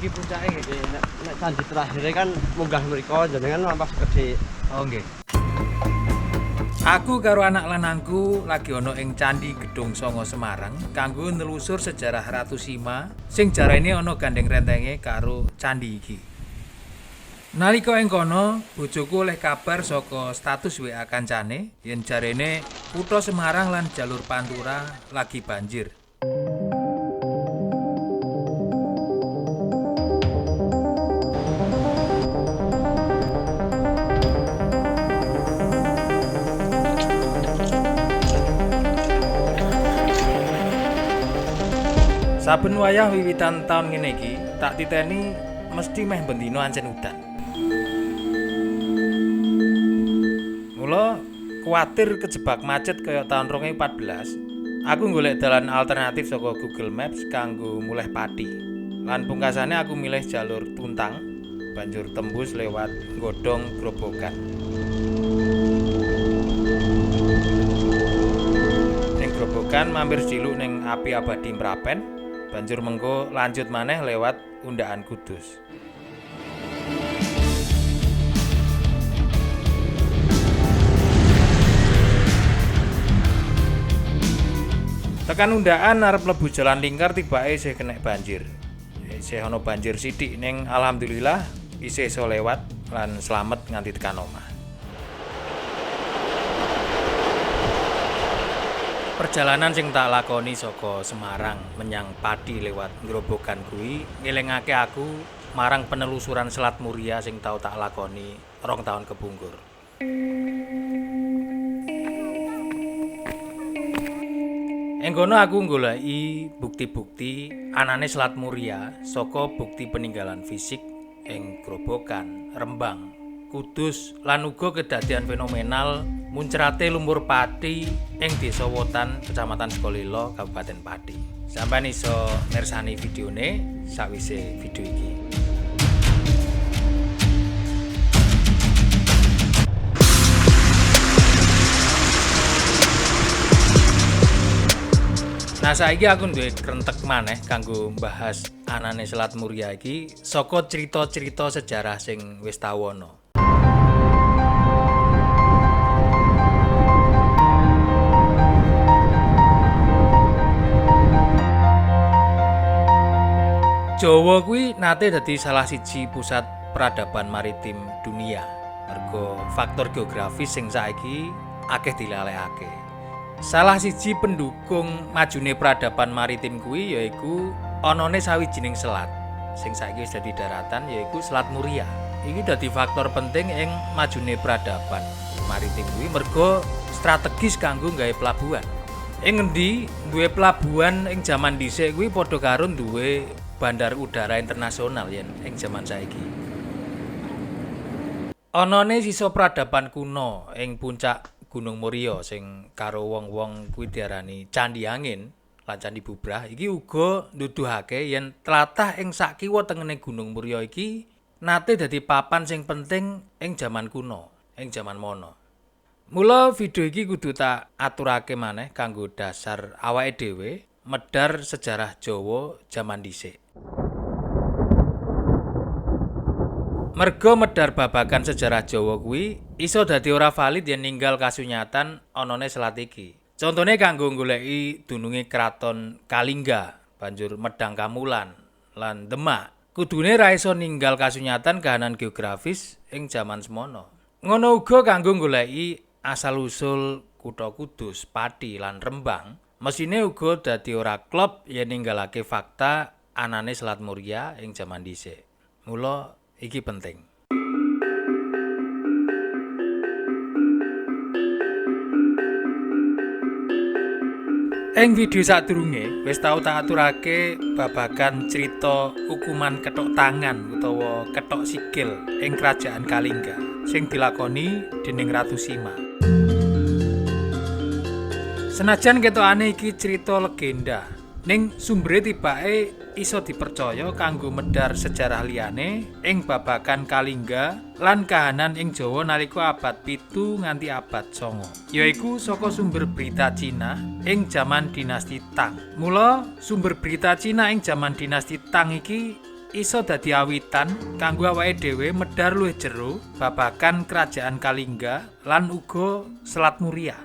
iki puncake nggih. Nek candi terakhir kan munggah mriku jenengan ampas gedhe. Oh nggih. Aku karo anak lanangku lagi ana ing Candi Gedung Sanga Semarang kanggo nelusur sejarah Ratu Sima sing jarene ana gandeng rentenge karo candi iki. Nalika ing kono, bojoku oleh kabar saka status WA kancane yen jarene kutha Semarang lan jalur Pantura lagi banjir. Saben wayah wiwitan taun ngene iki, tak titeni mesti meh bendino ancen udan. Mula kuwatir kejebak macet kaya taun 2014, aku golek dalan alternatif saka Google Maps kanggo mulih Pati. Lan pungkasane aku milih jalur Tuntang, banjur tembus lewat Godhong Grobogan. Ning Grobogan mampir ciluk ning Api Abadi Merapen. Banjur mengko lanjut maneh lewat Undaan Kudus. Tekan Undaan arep mlebu jalan lingkar tibake isih kena banjir. Isih ana banjir sithik ning alhamdulillah isih iso lewat lan slamet nganti tekan omah. Perjalanan sing tak lakoni saka Semarang menyang Pati lewat Grobogan kuwi ngelingake aku marang penelusuran Selat Muria sing tau tak lakoni 2 tahun kepungkur. Ing kono aku nggoleki bukti-bukti anane Selat Muria saka bukti peninggalan fisik ing Grobogan, Rembang, Kudus lan uga kedadian fenomenal muncrate lumpur pati ing Desa Wotan, Kecamatan Sukolilo, Kabupaten Pati. Sampeyan iso mirsani videone sawise video iki. Nah saiki aku duwe krentek maneh kanggo mbahas anane Selat Muria iki saka crita-crita sejarah sing wis tau ana. Jawa kuwi nate dadi salah siji pusat peradaban maritim dunia. Mergo faktor geografis sing saiki akeh dilalekake. Salah siji pendukung majune peradaban maritim kuwi yaiku anane sawijining selat sing saiki wis dadi daratan yaiku Selat Muria. Iki dadi faktor penting ing majune peradaban maritim kuwi mergo strategis kanggo gawe pelabuhan. Ing ngendi duwe pelabuhan ing jaman dhisik kuwi padha karo duwe bandar udara internasional yen ing jaman saiki. Anane sisa peradaban kuno ing puncak Gunung Muria sing karo wong-wong kuwi diarani Candi Angin lan Candi Bubrah iki uga nuduhake yen tlatah ing sakiwa tengene Gunung Muria iki nate dadi papan sing penting ing jaman kuno, ing jaman mono. Mula video iki kudu tak aturake maneh kanggo dasar awake dhewe medhar sejarah Jawa jaman dhisik. Mergo medhar babagan sejarah Jawa kuwi iso dadi ora valid yen ninggal kasunyatan anane selat iki. Contone kanggo goleki dununge kraton Kalingga, banjur Medang Kamulan lan Demak. Kudune ra iso ninggal kasunyatan kahanan geografis ing jaman semono. Ngono uga kanggo goleki asal-usul kutha Kudus, Pati lan Rembang. Mesine uga dadi ora klop yen ninggalake fakta anane Selat Muria ing jaman dhisik. Mula iki penting. Ing video sadurunge wis tau tak aturake babagan crita hukuman kethok tangan utawa kethok sikil ing Kerajaan Kalingga sing dilakoni dening Ratu Sima. Senajan ketokane iki crita legenda, ning sumbere tibake iso dipercaya kanggo medhar sejarah liyane ing babagan Kalingga lan kahanan ing Jawa nalika abad 7 nganti abad 9. Yaiku saka sumber berita Cina ing jaman dinasti Tang. Mula sumber berita Cina ing jaman dinasti Tang iki iso dadi awitan kanggo awake dhewe medhar luwih jero babagan kerajaan Kalingga lan uga Selat Muria.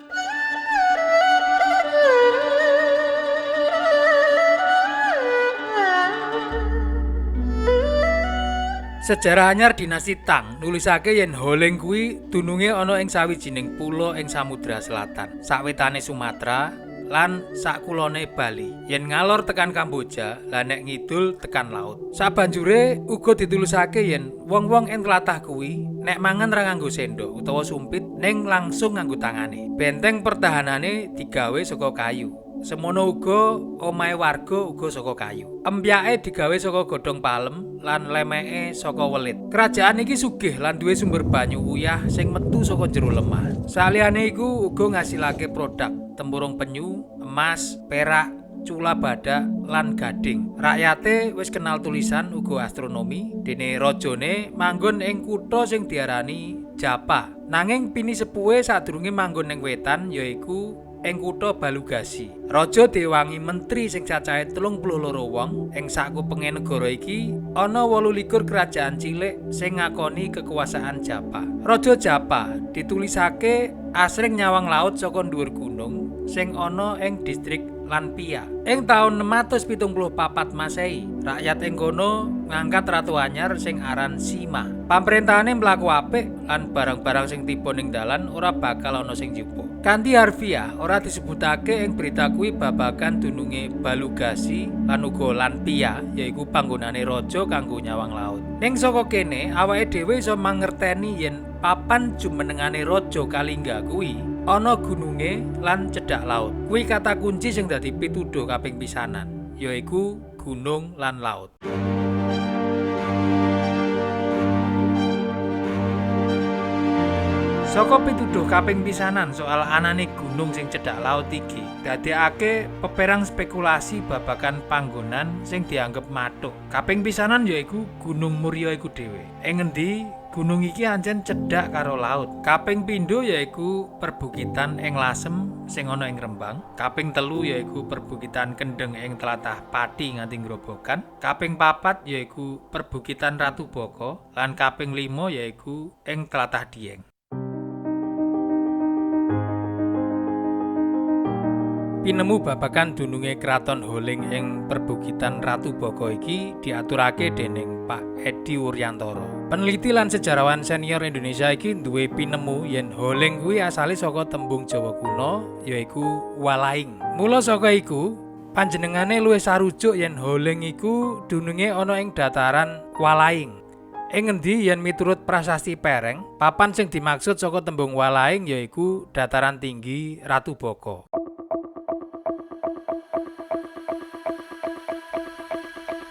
Sejarah anyar dinasti Tang nulisake yen Holeng kuwi dununge ana ing sawijining pulo ing Samudra Selatan, sawetane Sumatera lan sakulone Bali. Yen ngalor tekan Kamboja, lan nek ngidul tekan laut. Sabanjure uga ditulisake yen wong-wong ing tlatah kuwi nek mangan ra nganggo sendok utawa sumpit ning langsung nganggo tangane. Benteng pertahanane digawe saka kayu. Semono uga omahe warga uga saka kayu. Empyake digawe saka godhong palem lan lemeke saka welit. Kerajaan iki sugih lan duwe sumber banyu uyah sing metu saka jero lemah. Saliyane iku uga ngasilake produk tempurung penyu, emas, perak, cula badak lan gading. Rakyate wis kenal tulisan uga astronomi, dene rajane manggon ing kutha sing diarani Japa. Nanging pini sepuhe sadurunge manggon ing wetan yaiku ing kutha Balugasi. Raja diwangi menteri sing cacahe 32 wong. Ing sakupenge negara iki ana 28 kerajaan cilik sing ngakoni kekuasaan Japa. Raja Japa ditulisake asring nyawang laut saka dhuwur gunung sing ana ing distrik Lanpia. Ing taun 674 Masehi, rakyat ing kono ngangkat ratu anyar sing aran Sima. Pamrentahane mlaku apik lan barang-barang sing tiba ning dalan ora bakal ana sing njupuk. Kanthi harfiah ora disebutake ing berita kuwi babagan dununge Balugasi lan uga Lanpia, yaiku panggonane raja kanggo nyawang laut. Ning saka kene awake dhewe iso mangerteni yen papan jumenengane raja Kalingga kuwi ana gununge lan cedhak laut. Kuwi kata kunci sing dadi pituduh kaping pisanan, yaiku gunung lan laut. Saka pituduh kaping pisanan soal anane gunung sing cedhak laut iki dadekake peperang spekulasi babagan panggonan sing dianggep mathuk. Kaping pisanan yaiku Gunung Muria iku dhewe. Ing ngendi gunung iki ancen cedhak karo laut. Kaping pindho yaiku perbukitan ing Lasem sing ana ing Rembang. Kaping telu yaiku perbukitan Kendeng ing tlatah Pati nganti Grobogan. Kaping papat yaiku perbukitan Ratu Boko lan kaping 5 yaiku ing tlatah Dieng. Pinemu babagan dununge Kraton Holeng ing perbukitan Ratu Boko iki diaturake dening Pak Edi Wuryantoro. Peneliti lan sejarawan senior Indonesia iki duwe pinemu yen Holeng kuwi asale saka tembung Jawa kuno yaiku walaing. Mula saka iku panjenengane luwih sarujuk yen Holeng iku dununge ana ing dataran walaing. Ing ngendi yen miturut prasasti Pereng, papan sing dimaksud saka tembung walaing yaiku dataran tinggi Ratu Boko.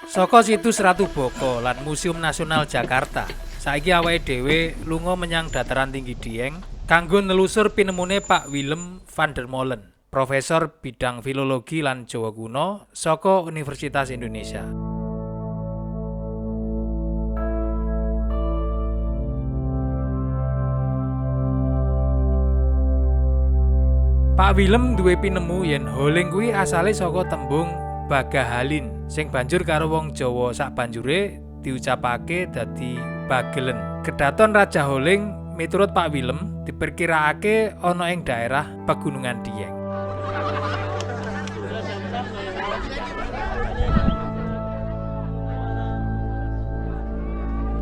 Saka situs Ratu Boko lan Museum Nasional Jakarta, saiki awake dhewe lunga menyang dataran tinggi Dieng kanggo nelusur pinemune Pak Willem van der Molen, profesor bidang filologi lan Jawa kuno saka Universitas Indonesia. Pak Willem duwe pinemu yen Holeng kuwi asale saka tembung Bagahalin sing banjur karo wong Jawa sabanjure diucapake dadi Bagelen. Kedaton Raja Holeng miturut Pak Willem diperkiraake ana ing daerah Pegunungan Dieng.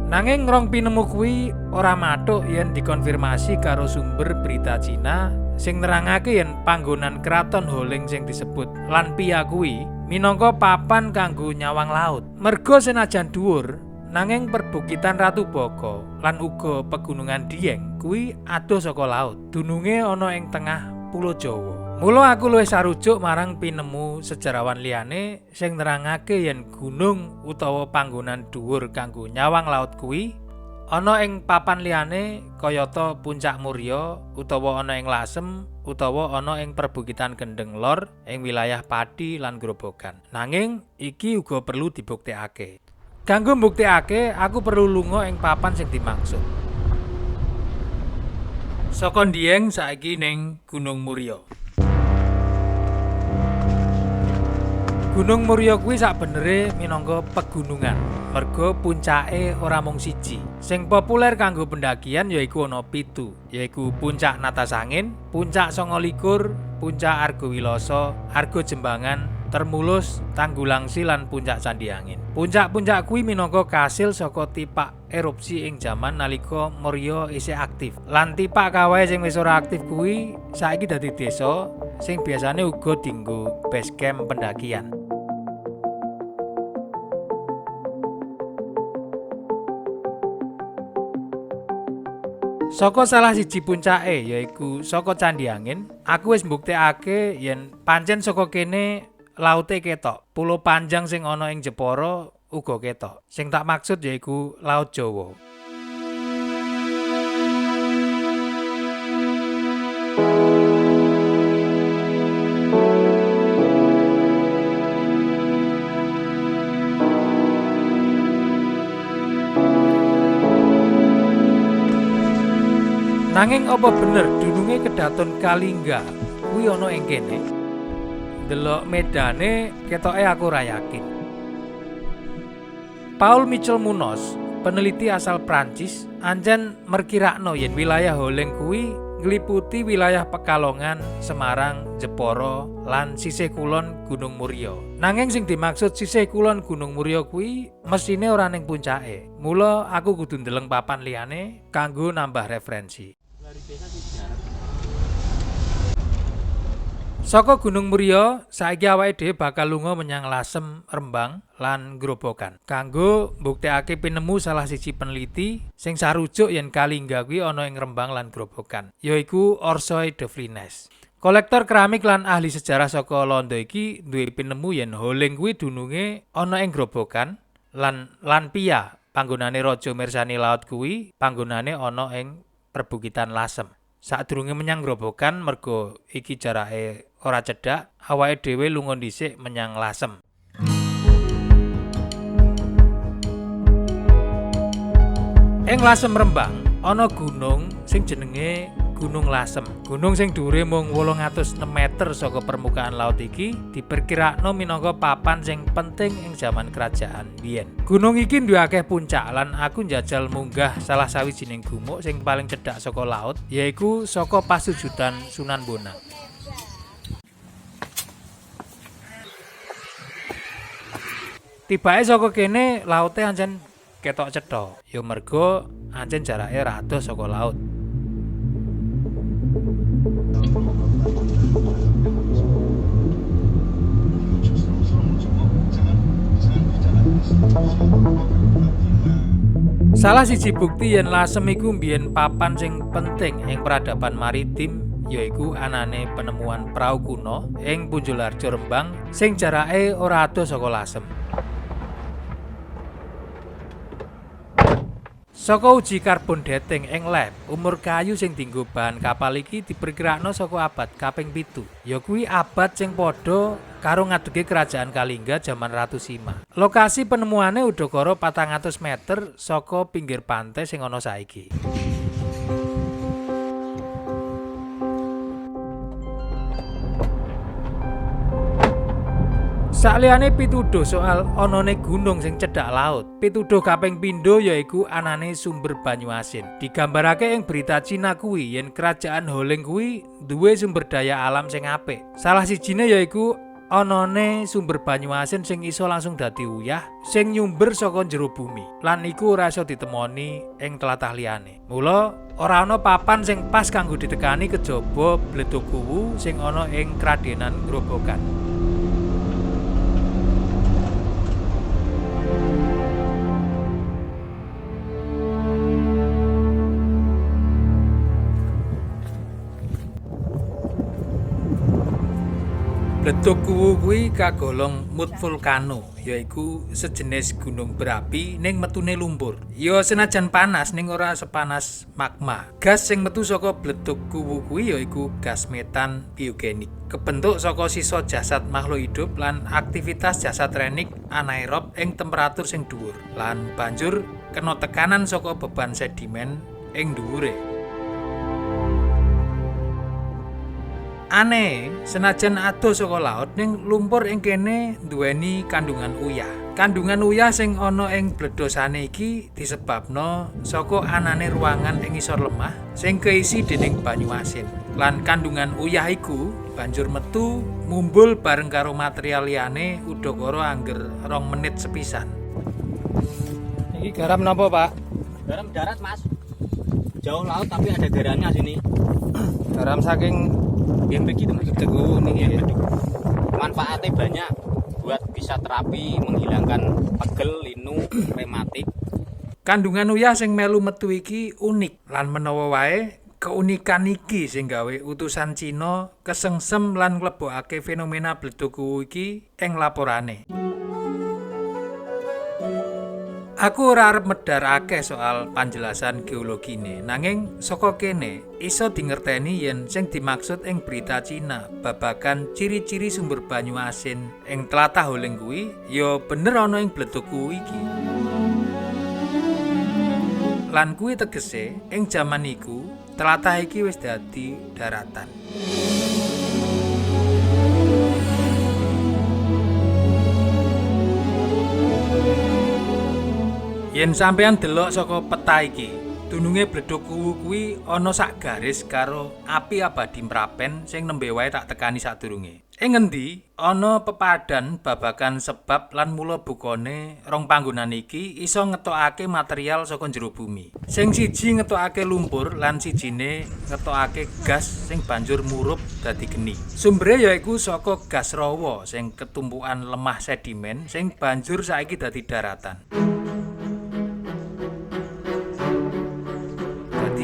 Nanging rong pinemu kuwi ora mathuk yen dikonfirmasi karo sumber berita Cina sing nerangake yen panggonan Kraton Holeng sing disebut Lanpia kuwi minangka papan kanggo nyawang laut. Merga senajan dhuwur, nanging perbukitan Ratu Boko lan uga Pegunungan Dieng kuwi adoh saka laut. Dununge ana ing tengah Pulo Jawa. Mula aku luwih sarujuk marang pinemu sejarawan liyane sing nerangake yen gunung utawa panggonan dhuwur kanggo nyawang laut kuwi ana ing papan liyane kayata Puncak Muria utawa ana ing Lasem utawa ana ing perbukitan Kendeng Lor ing wilayah Pati lan Grobogan. Nanging iki uga perlu dibuktekake. Kanggo mbuktekake, aku perlu lunga ing papan sing dimaksud. Saka Dieng saiki ning Gunung Muria. Gunung Muria kuwi sakbenere minangka pegunungan, merga puncake ora mung siji. Sing populer kanggo pendakian yaiku ana 7, yaiku Puncak Natasangin, Puncak 29, Puncak Argowiloso, Argo Jembangan, Termulus, Tanggulangsi lan Puncak Candiangin. Puncak-puncak kuwi minangka kasil saka tipak erupsi ing jaman nalika Muria isih aktif. Lan tipak kawahe sing wis ora aktif kuwi saiki dadi desa sing biasane uga dienggo base camp pendakian. Saka salah siji puncake yaiku saka Candiangin, aku wis mbuktekake yen pancen saka kene laute ketok. Pulau Panjang sing ana ing Jepara uga ketok. Sing tak maksud yaiku Laut Jawa. Nanging apa bener dununge Kedaton Kalingga kuwi ana ing kene? Delok medane ketoke aku ora yakin. Paul Michel Munoz, peneliti asal Prancis, anjen merkirakno yen wilayah Holeng kuwi ngliputi wilayah Pekalongan, Semarang, Jepara lan sisih kulon Gunung Muria. Nanging sing dimaksud sisih kulon Gunung Muria kuwi mesine ora ning puncake. Mula aku kudu ndeleng papan liyane kanggo nambah referensi. Saka Gunung Muria, saiki awake dhewe bakal lunga menyang Lasem, Rembang, lan Grobogan. Kanggo mbuktekake pinemu salah siji peneliti sing sarujuk yen Kalingga kuwi ana ing Rembang lan Grobogan, yaiku Orsoy de Vlines. Kolektor keramik lan ahli sejarah saka Londo iki duwe pinemu yen Holeng kuwi dununge ana ing Grobogan lan Pia, panggonane raja mirsani laut kuwi panggonane ana ing perbukitan Lasem. Sadurunge menyang Grobogan merga iki jarake ora cedhak, awake dhewe lunga dhisik menyang Lasem. Ing Lasem Rembang ana gunung sing jenenge Gunung Lasem. Gunung sing dhuwure mung 806 meter saka permukaan laut iki diperkirakno minangka papan sing penting ing jaman kerajaan biyen. Gunung iki duwe akeh puncak lan aku njajal munggah salah sawijining gumuk sing paling cedhak saka laut, yaiku saka Pasujudan Sunan Bonang. Tibake saka kene laute ancen ketok cetha, ya merga ancen jarake ra adoh saka laut. Salah siji bukti yen Lasem iku mbiyen papan sing penting ing peradaban maritim yaiku anane penemuan prau kuno ing Punjularjo Rembang sing jarake ora adoh saka Lasem. Saka uji karbon dating ing lab, umur kayu sing dienggo bahan kapal iki diperkirakno saka abad kaping 7. Ya kuwi abad sing padha karo ngadege kerajaan Kalingga jaman Ratu Sima. Lokasi penemuane udakara 400 meter saka pinggir pantai sing ana saiki. Sakliyane pituduh soal anane gunung sing cedhak laut, pituduh kaping pindho yaiku anane sumber banyu asin. Digambarake ing berita Cina kuwi yen kerajaan Holeng kuwi duwe sumber daya alam sing apik. Salah sijine yaiku anane sumber banyu asin sing iso langsung dadi uyah, sing nyumber saka jero bumi. Lan iku ora iso ditemoni ing tlatah liyane. Mula ora ana papan sing pas kanggo ditekani kejaba Bledug Kuwu sing ana ing Kradenan Grobogan. Bledug Kuwu kuwi kagolong mud vulkano, yaiku sejenis gunung berapi ning metune lumpur. Ya senajan panas ning ora sepanas magma. Gas sing metu saka Bledug Kuwu kuwi yaiku gas metan biogenik. Kebentuk saka sisa jasad makhluk hidup lan aktivitas jasad renik anaerob ing temperatur sing dhuwur. Lan banjur kena tekanan saka beban sedimen ing dhuwure. Aneh, senajan adoh saka laut ning lumpur ing kene nduweni kandungan uyah. Kandungan uyah sing ana ing bledosane iki disebabno saka anane ruangan ing ngisor lemah sing keisi dening banyu asin. Lan kandungan uyah iku banjur metu mumbul bareng karo material liyane udakara angger 2 menit sepisan. Iki garam napa, Pak? Garam darat, Mas. Jauh laut tapi ada garamnya sini. Garam saking Gembek gitu, Mas. Teguh niki. Manfaatnya banyak buat bisa terapi menghilangkan pegel, linu, rematik. Kandungan uyah sing melu metu iki unik lan menawa wae keunikan iki sing gawe utusan Cina kesengsem lan nglebokake fenomena bledug iki ing laporane. Aku ora arep medhar akeh soal panjelasan geologine, nanging saka kene iso dingerteni yen sing dimaksud ing berita Cina babagan ciri-ciri sumber banyu asin ing tlatah Holeng kuwi ya bener ana ing bledug iki. Lan kuwi tegese ing jaman iku tlatah iki wis dadi daratan. Yen sampeyan delok saka peta iki, dununge Bledug kuwi ana sak garis karo api abadi Mrapen sing nembe wae tak tekani sadurunge. Ing ngendi ana pepadan babagan sebab lan mula bukane rong panggonan iki iso ngetokake material saka jero bumi. Sing siji ngetokake lumpur lan sijine ngetokake gas sing banjur murup dadi geni. Sumbere yaiku saka gas rawa sing ketumpukan lemah sedimen sing banjur saiki dadi daratan.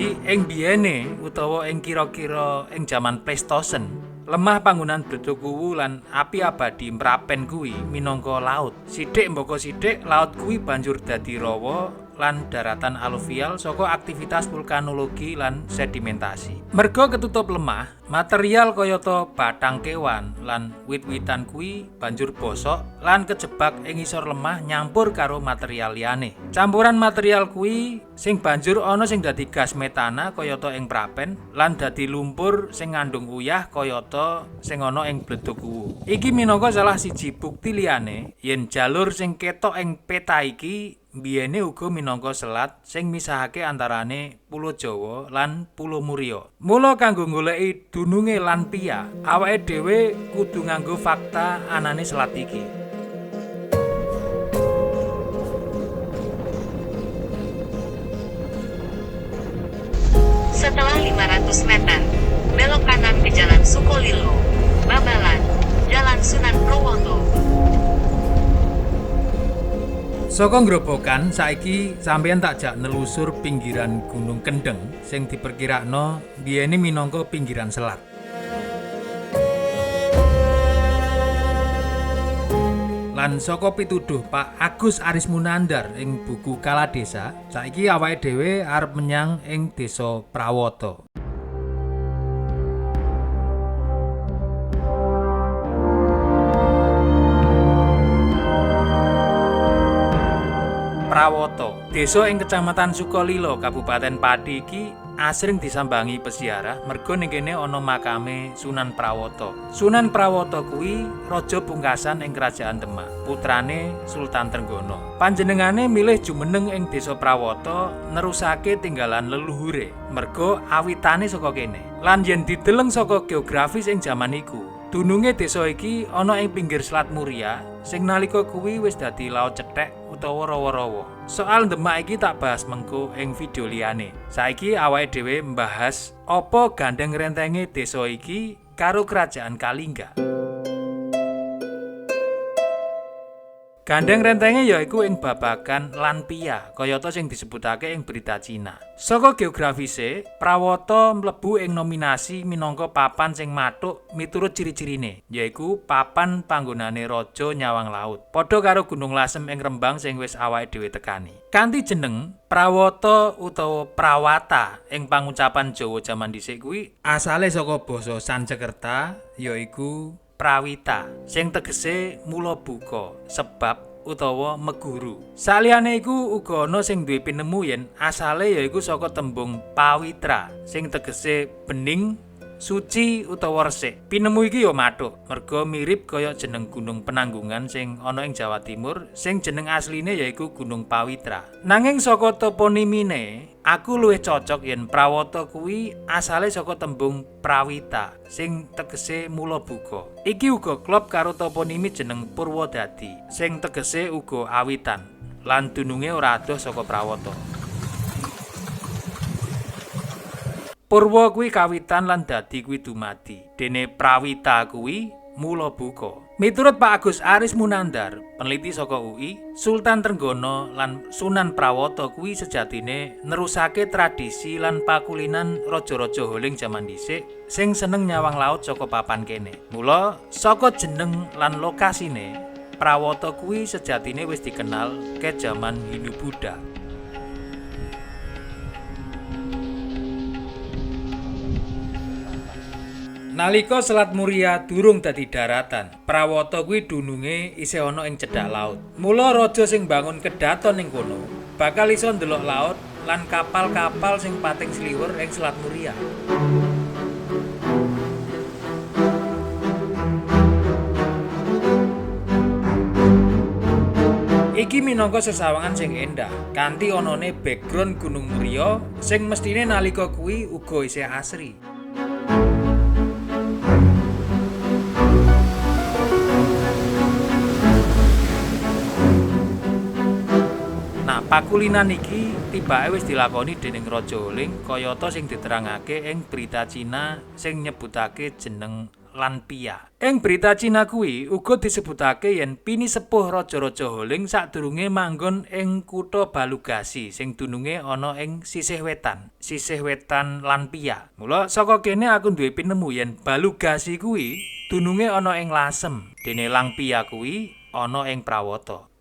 Ing biyene utawa ing kira-kira ing jaman Pleistosen, lemah panggonan Bledug lan api abadi Mrapen kuwi minangka laut. Sithik mbaka sithik laut kuwi banjur dadi rawa lan daratan aluvial saka aktivitas vulkanologi lan sedimentasi. Merga ketutup lemah, material kayata bathang kewan lan wit-witan kuwi banjur bosok lan kejebak ing ngisor lemah nyampur karo material liyane. Campuran material kuwi sing banjur ana sing dadi gas metana kayata ing Mrapen lan dadi lumpur sing ngandung uyah kayata sing ana ing Bledug. Iki minangka salah siji bukti liyane yen jalur sing ketok ing peta iki biyene uga minangka selat sing misahake antarane Pulo Jawa lan Pulo Muria. Mula kanggo goleki dununge Lanpia, awake dhewe kudu nganggo fakta anane selat iki. Setelah 500 meter, belok kanan ke Jalan Sukolilo, Babalan, Jalan Sunan Prowoto. Saka Grobogan saiki sampeyan tak jak nelusur pinggiran Gunung Kendeng sing diperkirakno biyene minangka pinggiran selat. Lan saka pituduh Pak Agus Arismunandar ing buku Kaladesa, saiki awake dhewe arep menyang ing Desa Prawoto. Prawoto, desa ing Kecamatan Sukolilo, Kabupaten Pati iki asring disambangi peziarah merga ning kene ana makame Sunan Prawoto. Sunan Prawoto kuwi raja pungkasan ing Kerajaan Demak, putrane Sultan Trenggono. Panjenengane milih jumeneng ing Desa Prawoto nerusake tinggalan leluhure merga awitane saka kene. Lan yen dideleng saka geografis ing jaman iku, dununge desa iki ana ing pinggir Selat Muria sing nalika kuwi wis dadi laut cethek utawa rawa-rawa. Soal Demak iki tak bahas mengko ing video liyane. Saiki awake dhewe mbahas apa gandeng rentenge desa iki karo Kerajaan Kalingga. Gandeng rentenge yaiku ing babagan Lanpia, kayata sing disebutake ing berita Cina. Saka geografise, Prawoto mlebu ing nominasi minangka papan sing mathuk miturut ciri-cirine, yaiku papan panggonane raja nyawang laut. Padha karo Gunung Lasem ing Rembang sing wis awake dhewe tekani. Kanthi jeneng Prawoto utawa Prawata ing pangucapan Jawa jaman dhisik kuwi asale saka basa Sansekerta, yaiku Prawita sing tegese mula buka, sebab utawa meguru. Saliyane iku uga ana sing duwe pinemu yen asale yaiku saka tembung pawitra sing tegese bening suci utawa resik. Pinemu iki ya mathuk, merga mirip kaya jeneng Gunung Penanggungan sing ana ing Jawa Timur, sing jeneng asline yaiku Gunung Pawitra. Nanging saka toponimine, aku luwih cocok yen Prawata kuwi asale saka tembung Prawita, sing tegese mula buka. Iki uga klop karo toponimi jeneng Purwodadi, sing tegese uga awitan, lan dununge ora adoh saka Prawata. Purwa kuwi kawitan lan dadi kuwi dumadi. Dene Prawita kuwi mula buka. Miturut Pak Agus Aris Munandar, peneliti saka UI, Sultan Trenggono lan Sunan Prawata kuwi sejatine nerusake tradisi lan pakulinan raja-raja Holing jaman dhisik sing seneng nyawang laut saka papan kene. Mula saka jeneng lan lokasine, Prawata kuwi sejatine wis dikenal ke jaman Hindu Buddha. Nalika Selat Muria durung dadi daratan, Prawata kuwi dununge isih ana ing cedhak laut. Mula raja sing bangun kedaton ing kono bakal iso ndelok laut lan kapal-kapal sing pating sliwer ing Selat Muria. Iki minangka sesawangan sing endah, kanthi anane background Gunung Muria sing mestine nalika kuwi uga isih asri. Pakulinan iki tibake wis dilakoni dening Raja Holing kayata sing diterangake ing berita Cina sing nyebutake jeneng Lanpia. Ing berita Cina kuwi uga disebutake yen pini sepuh Raja-raja Holing sadurunge manggon ing kutha Balugasi sing dununge ana ing sisih wetan Lanpia. Mula saka kene aku duwe pinemu yen Balugasi kuwi dununge ana ing Lasem, dene Lanpia kuwi ana ing Prawata.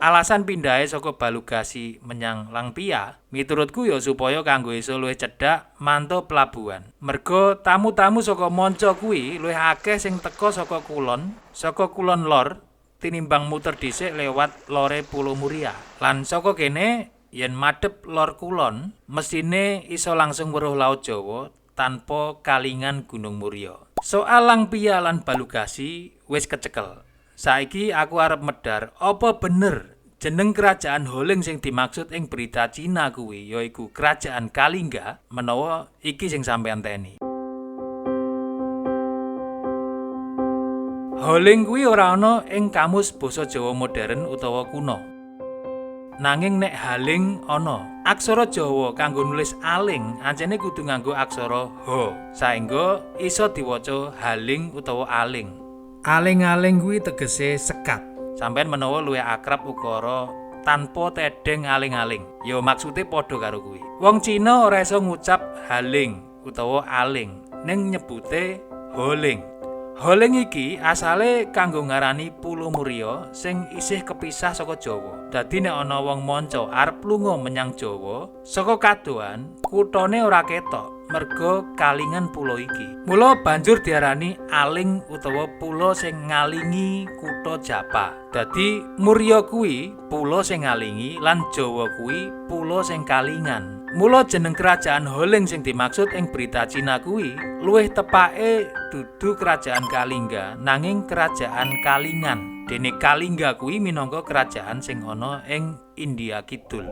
Alasan pindahe saka Balugasi menyang Lanpia miturutku ya supaya kanggo iso luwih cedhak manto pelabuhan. Merga tamu-tamu saka manca kuwi luwih akeh sing teka saka kulon lor tinimbang muter dhisik lewat lore Pulau Muria. Lan saka kene yen madhep lor kulon mesine iso langsung weruh Laut Jawa tanpa kalingan Gunung Muria. Soal Lanpia lan Balugasi wis kecekel. Saiki aku arep medhar apa bener jeneng kerajaan Holing sing dimaksud ing berita Cina kuwi yaiku Kerajaan Kalingga menawa iki sing sampeyan teni. Holing kuwi ora ana ing kamus basa Jawa modern utawa kuno. Nanging nek haling ana. Aksara Jawa kanggo nulis aling ancene kudu nganggo aksara ha saengga iso diwaca haling utawa aling. Aling-aling kuwi tegese sekat. Sampeyan menawa luwih akrab ukara tanpa tedeng aling-aling. Ya maksude padha karo kuwi. Wong Cina ora iso ngucap haling utawa aling, ning nyebute holing. Holing iki asale kanggo ngarani Pulau Muria sing isih kepisah saka Jawa. Dadi nek ana wong manca arep lunga menyang Jawa, saka kadohan kuthane ora ketok. Merga kalingan pulau iki. Mula banjur diarani aling utawa pulau sing ngalingi kutha Japa. Dadi Muria kuwi pulau sing ngalingi lan Jawa kuwi pulau sing kalingan. Mula jeneng kerajaan Holing sing dimaksud ing berita Cina kuwi luwih tepake dudu kerajaan Kalingga nanging kerajaan Kalingan. Dene Kalingga kuwi minangka kerajaan sing ana ing India Kidul.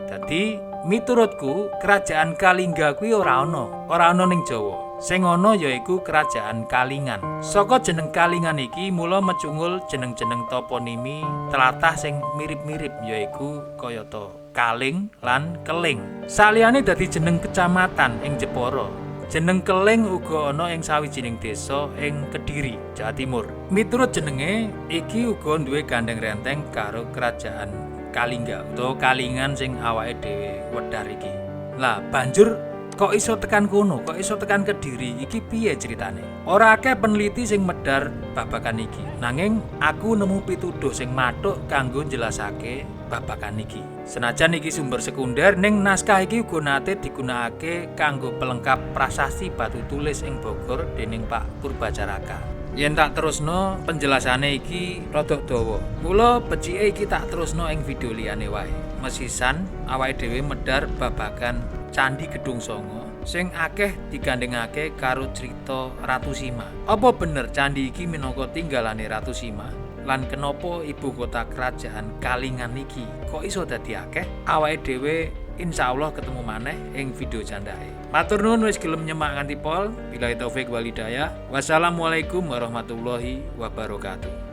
Dadi miturutku kerajaan Kalingga kuwi ora ana ning Jawa. Sing ana yaiku kerajaan Kalingan. Saka jeneng Kalingan iki mula mecungul jeneng-jeneng toponimi tlatah sing mirip-mirip yaiku kayata Kaling lan Keling. Saliyane dadi jeneng kecamatan ing Jepara. Jeneng Keling uga ana ing sawijining desa ing Kediri, Jawa Timur. Miturut jenenge iki uga duwe gandeng renteng karo kerajaan Kalingga utawa Kalingan sing awake dhewe wedhar iki. Lah banjur kok iso tekan kono, kok iso tekan Kediri, iki piye ceritane? Ora akeh peneliti sing medhar babagan iki. Nanging aku nemu pituduh sing mathuk kanggo njelasake babagan iki. Senajan iki sumber sekunder, ning naskah iki uga nate digunakake kanggo pelengkap prasasti batu tulis ing Bogor dening Pak Purbacaraka. Yen tak terusno penjelasane iki rada dawa. Mula becike iki tak terusno ing video liyane wae. Mesisan awake dhewe medhar babagan Candi Gedung Sanga sing akeh digandhengake karo crita Ratu Sima. Apa bener candhi iki minangka tinggalane Ratu Sima? Lan kenapa ibu kota kerajaan Kalingan iki kok iso dadi akeh? Awake dhewe insyaallah ketemu maneh ing video candhae. Matur nuwun wis gelem nyemak nganti pol. Billahi taufik wal hidayah. Wassalamualaikum warahmatullahi wabarakatuh.